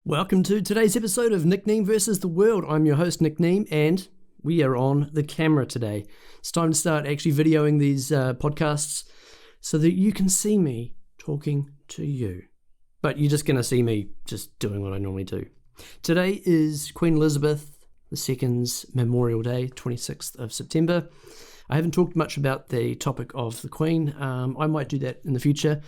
Welcome to today's episode of Neame versus the World. I'm your host, Neame, and we are on the camera today. It's time to start actually videoing these podcasts so that you can see me talking to you. But you're just going to see me just doing what I normally do. Today is Queen Elizabeth II's Memorial Day, 26th of September. I haven't talked much about the topic of the Queen. I might do that in the future.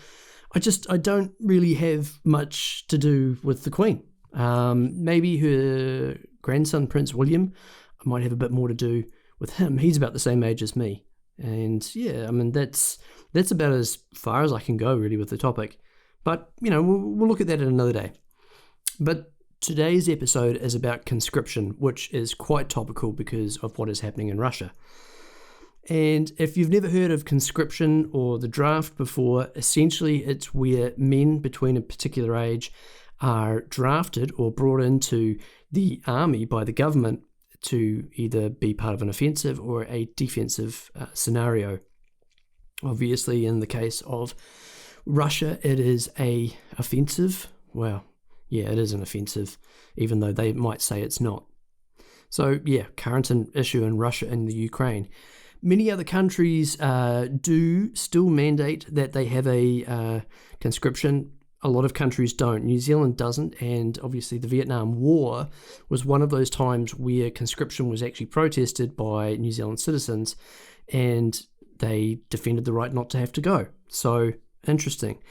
I don't really have much to do with the Queen. Maybe her grandson, Prince William, I might have a bit more to do with him. He's about the same age as me. And yeah, I mean, that's about as far as I can go really with the topic. But, you know, we'll look at that another day. But today's episode is about conscription, which is quite topical because of what is happening in Russia. And if you've never heard of conscription or the draft before, essentially it's where men between a particular age are drafted or brought into the army by the government to either be part of an offensive or a defensive scenario. Obviously, in the case of Russia, it is a offensive. Well, yeah, it is an offensive, even though they might say it's not. So, yeah, current issue in Russia and the Ukraine. Many other countries do still mandate that they have a conscription. A lot of countries don't. New Zealand doesn't, and obviously the Vietnam War was one of those times where conscription was actually protested by New Zealand citizens, and they defended the right not to have to go. So, interesting.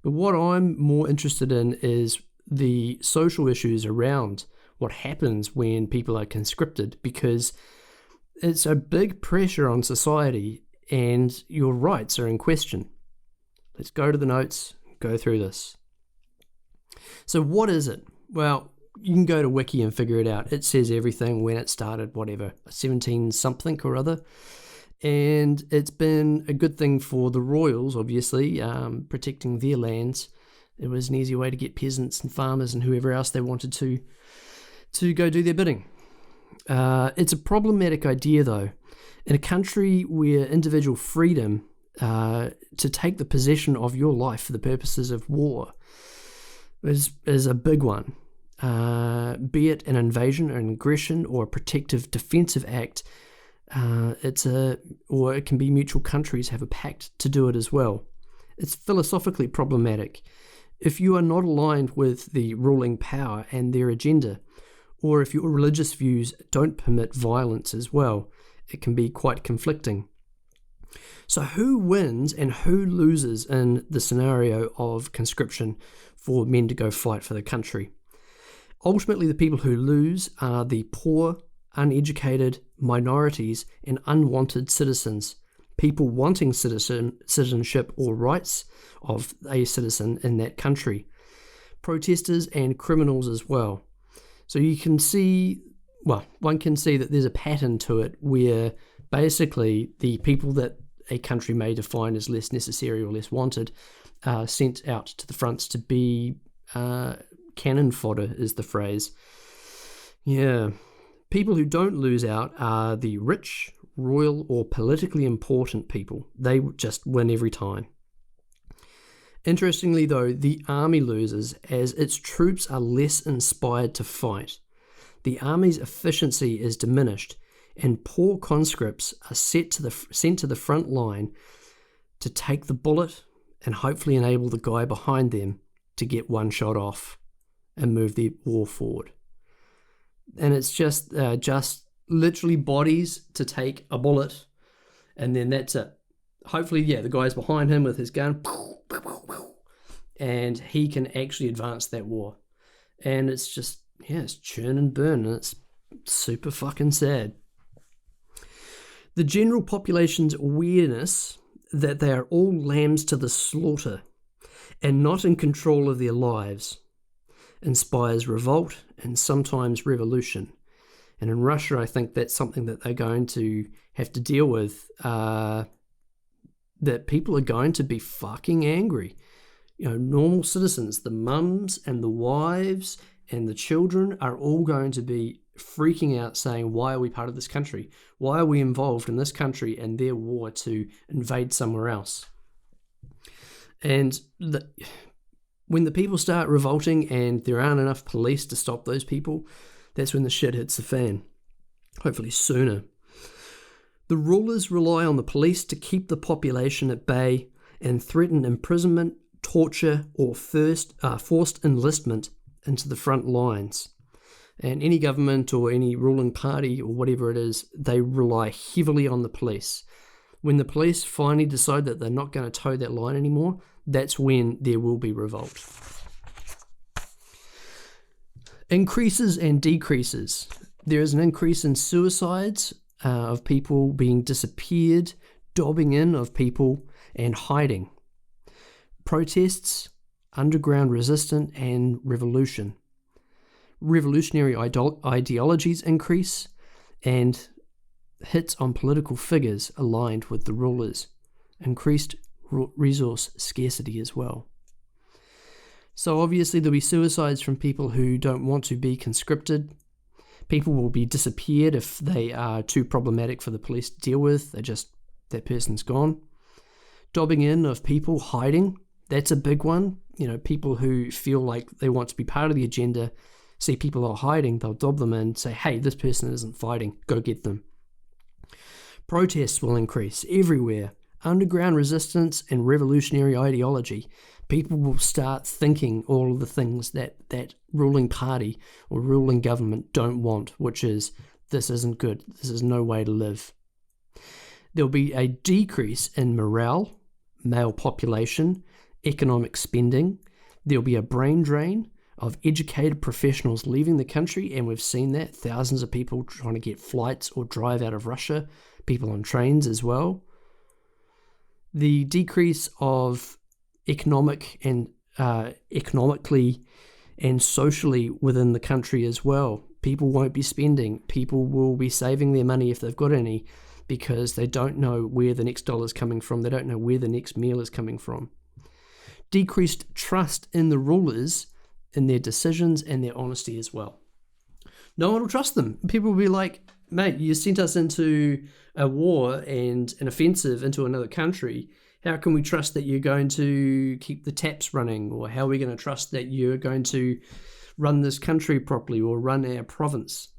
But what I'm more interested in is the social issues around what happens when people are conscripted, because it's a big pressure on society and your rights are in question. Let's go to the notes, go through this. So what is it? Well, you can go to Wiki and figure it out. It says everything, when it started, whatever, 17 something or other. And it's been a good thing for the royals, obviously, protecting their lands. It was an easy way to get peasants and farmers and whoever else they wanted to go do their bidding. It's a problematic idea, though. In a country where individual freedom to take the possession of your life for the purposes of war is a big one. Be it an invasion, an aggression, or a protective defensive act, or it can be mutual countries have a pact to do it as well. It's philosophically problematic. If you are not aligned with the ruling power and their agenda, or if your religious views don't permit violence as well, it can be quite conflicting. So who wins and who loses in the scenario of conscription for men to go fight for the country? Ultimately, the people who lose are the poor, uneducated, minorities, and unwanted citizens, people wanting citizenship or rights of a citizen in that country, protesters and criminals as well. So you can see, one can see that there's a pattern to it where basically the people that a country may define as less necessary or less wanted are sent out to the fronts to be cannon fodder, is the phrase. Yeah. People who don't lose out are the rich, royal, or politically important people. They just win every time. Interestingly, though, the army loses as its troops are less inspired to fight. The army's efficiency is diminished, and poor conscripts are sent to the front line to take the bullet and hopefully enable the guy behind them to get one shot off and move the war forward. And it's just literally bodies to take a bullet, and then that's it. Hopefully, the guy's behind him with his gun, and he can actually advance that war. And it's just, it's churn and burn, and it's super fucking sad. The general population's awareness that they are all lambs to the slaughter and not in control of their lives inspires revolt and sometimes revolution. And in Russia, I think that's something that they're going to have to deal with, that people are going to be fucking angry. You know, normal citizens, the mums and the wives and the children are all going to be freaking out saying, why are we part of this country? Why are we involved in this country and their war to invade somewhere else? And When the people start revolting and there aren't enough police to stop those people, that's when the shit hits the fan. Hopefully sooner. The rulers rely on the police to keep the population at bay and threaten imprisonment, torture, or forced enlistment into the front lines. And any government or any ruling party or whatever it is, they rely heavily on the police. When the police finally decide that they're not going to toe that line anymore, that's when there will be revolt. Increases and decreases. There is an increase in suicides, of people being disappeared, dobbing in of people, and hiding. Protests, underground resistance, and revolution. Revolutionary ideologies increase, and hits on political figures aligned with the rulers. Increased resource scarcity as well. So obviously there'll be suicides from people who don't want to be conscripted. People will be disappeared if they are too problematic for the police to deal with. That person's gone. Dobbing in of people, hiding. That's a big one. People who feel like they want to be part of the agenda, see people are hiding, they'll dob them in, say, hey, this person isn't fighting, go get them. Protests will increase everywhere. Underground resistance and revolutionary ideology. People will start thinking all of the things that ruling party or ruling government don't want, which is, this isn't good, this is no way to live. There'll be a decrease in morale, male population, economic spending. There'll be a brain drain of educated professionals leaving the country, and we've seen that. Thousands of people trying to get flights or drive out of Russia, people on trains as well. The decrease of economically and socially within the country as well. People won't be spending. People will be saving their money if they've got any, because they don't know where the next dollar is coming from. They don't know where the next meal is coming from. Decreased trust in the rulers, in their decisions and their honesty as well. No one will trust them. People will be like, mate, you sent us into a war and an offensive into another country. How can we trust that you're going to keep the taps running? Or how are we going to trust that you're going to run this country properly or run our province?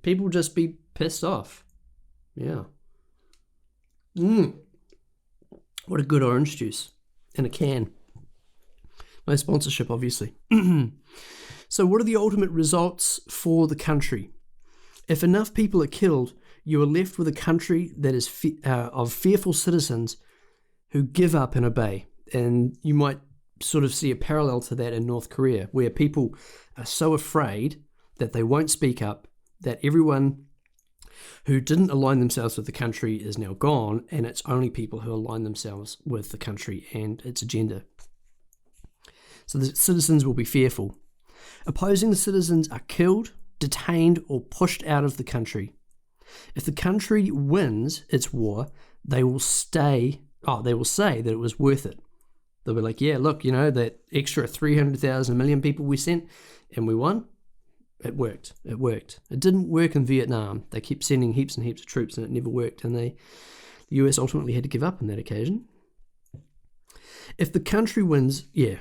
People will just be pissed off. Yeah. What a good orange juice in a can. No sponsorship, obviously. So what are the ultimate results for the country? If enough people are killed, you are left with a country that is of fearful citizens who give up and obey. And you might sort of see a parallel to that in North Korea, where people are so afraid that they won't speak up, that everyone who didn't align themselves with the country is now gone, and it's only people who align themselves with the country and its agenda. So the citizens will be fearful. Opposing the citizens are killed, detained, or pushed out of the country. If the country wins its war, they will say that it was worth it. They'll be like, yeah, look, that extra 300,000 million people we sent and we won, it worked. It didn't work in Vietnam. They kept sending heaps and heaps of troops and it never worked, and the US ultimately had to give up on that occasion. If the country wins, yeah,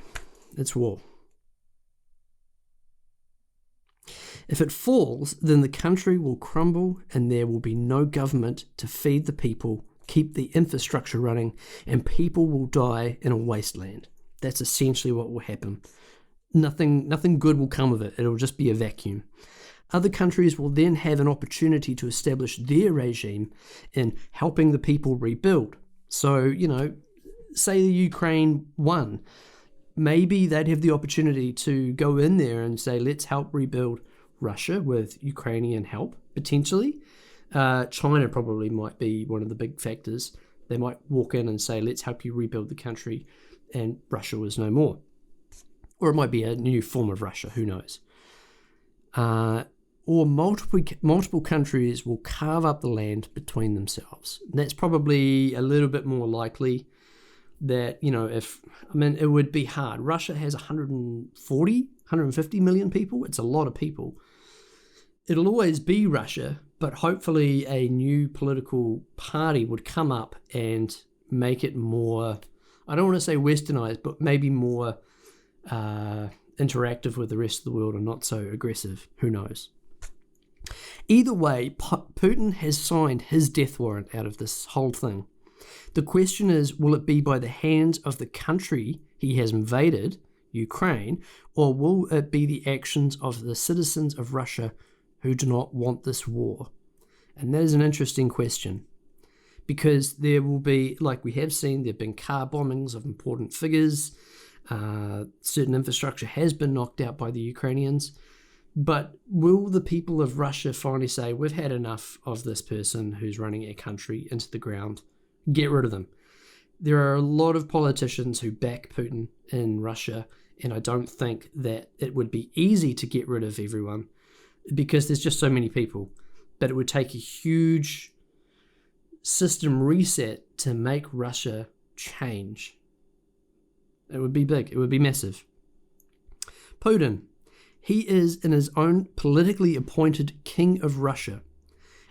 it's war. If it falls, then the country will crumble and there will be no government to feed the people, keep the infrastructure running, and people will die in a wasteland. That's essentially what will happen. Nothing good will come of it. It'll just be a vacuum. Other countries will then have an opportunity to establish their regime in helping the people rebuild. So, say the Ukraine won. Maybe they'd have the opportunity to go in there and say, let's help rebuild Russia with Ukrainian help, potentially. China probably might be one of the big factors. They might walk in and say, let's help you rebuild the country, and Russia was no more. Or it might be a new form of Russia, who knows. Or multiple countries will carve up the land between themselves. That's probably a little bit more likely that, it would be hard. Russia has 150 million people. It's a lot of people. It'll always be Russia, but hopefully a new political party would come up and make it more, I don't want to say westernized, but maybe more interactive with the rest of the world and not so aggressive. Who knows? Either way, Putin has signed his death warrant out of this whole thing. The question is, will it be by the hands of the country he has invaded, Ukraine, or will it be the actions of the citizens of Russia who do not want this war? And that is an interesting question, because there will be, like we have seen, there have been car bombings of important figures. Certain infrastructure has been knocked out by the Ukrainians. But will the people of Russia finally say, we've had enough of this person who's running our country into the ground? Get rid of them. There are a lot of politicians who back Putin in Russia, and I don't think that it would be easy to get rid of everyone because there's just so many people. But it would take a huge system reset to make Russia change. It would be big. It would be massive. Putin. He is in his own politically appointed king of Russia,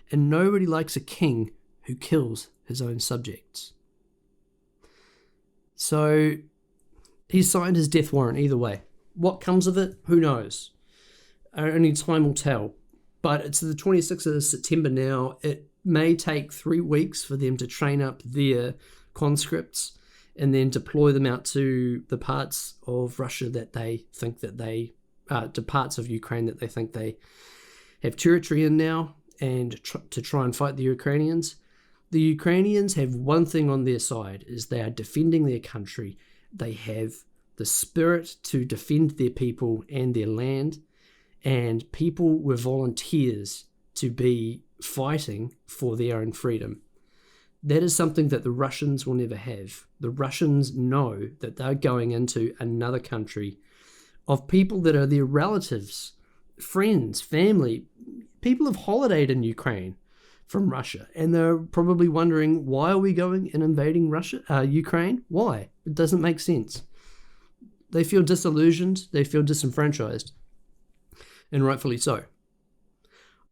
and nobody likes a king who kills his own subjects. So he signed his death warrant either way. What comes of it? Who knows? Only time will tell. But it's the 26th of September now. It may take 3 weeks for them to train up their conscripts and then deploy them out to the parts of Russia that they think that to parts of Ukraine that they think they have territory in now, and to try and fight the Ukrainians. The Ukrainians have one thing on their side, is they are defending their country. They have the spirit to defend their people and their land, and people were volunteers to be fighting for their own freedom. That is something that the Russians will never have. The Russians know that they're going into another country of people that are their relatives, friends, family. People have holidayed in Ukraine from Russia, and they're probably wondering, why are we going and invading Ukraine? Why? It doesn't make sense. They feel disillusioned, they feel disenfranchised, and rightfully so.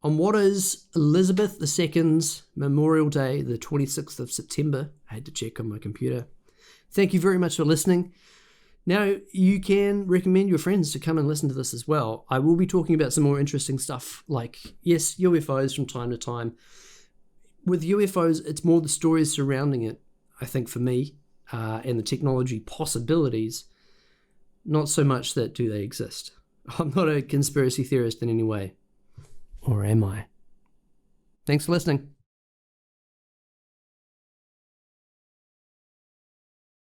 On what is Elizabeth II's Memorial Day, the 26th of September, I had to check on my computer. Thank you very much for listening. Now, you can recommend your friends to come and listen to this as well. I will be talking about some more interesting stuff, like, yes, UFOs from time to time. With UFOs, it's more the stories surrounding it, I think, for me, and the technology possibilities, not so much that do they exist. I'm not a conspiracy theorist in any way. Or am I? Thanks for listening.